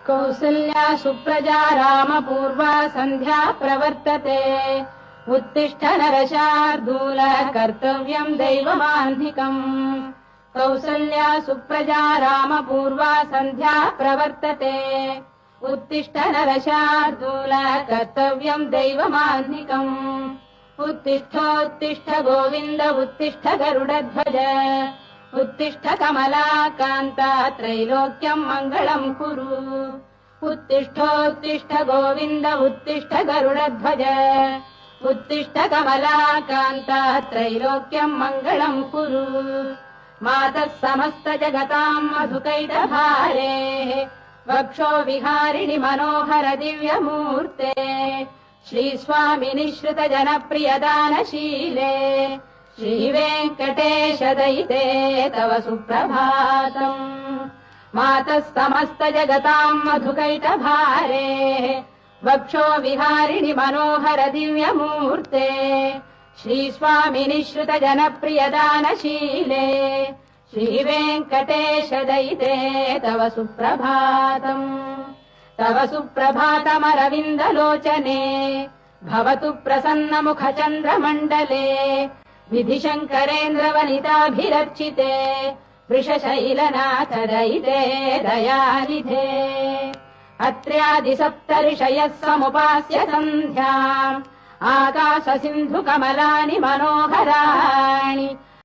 कौसल्या सुप्रजा रामपूर्वा सन्ध्या प्रवर्तते उत्तिष्ठ नरशार्दूल कर्तव्यम् दैवमाह्निकम् कौसल्या सुप्रजा रामपूर्वा सन्ध्या प्रवर्तते उत्तिष्ठ नरशार्दूल कर्तव्यम् दैवमाह्निकम् उत्तिष्ठोत्तिष्ठ गोविन्द उत्तिष्ठ गरुडध्वज उत्तिष्ठ कमलाकान्ता त्रैलोक्यम् मङ्गलम् कुरु उत्तिष्ठोत्तिष्ठ गोविन्द उत्तिष्ठ गरुडध्वज उत्तिष्ठ कमलाकान्ता त्रैलोक्यम् मङ्गलम् कुरु मातः समस्त जगताम् मधुकैटभारेः वक्षो विहारिणि मनोहर दिव्यमूर्ते श्रीस्वामिनि श्रुत जनप्रियदानशीले श्रीवेङ्कटेश दयिते तव सुप्रभातम् मातः समस्त जगताम् मधुकैटभारेः वक्षो विहारिणि मनोहर दिव्यमूर्ते श्रीस्वामिनि श्रुत जनप्रियदानशीले श्रीवेङ्कटेश दयिते तव सुप्रभातम् तव सुप्रभातमरविन्दलोचने भवतु प्रसन्नमुखचन्द्रमण्डले विधिशङ्करेन्द्रवनिताभिरर्चिते वृषशैलनाथ दयिते दयानिधे अत्र्यादिसप्तऋषयः समुपास्य सन्ध्याम् आकाश सिन्धु कमलानि मनोहराणि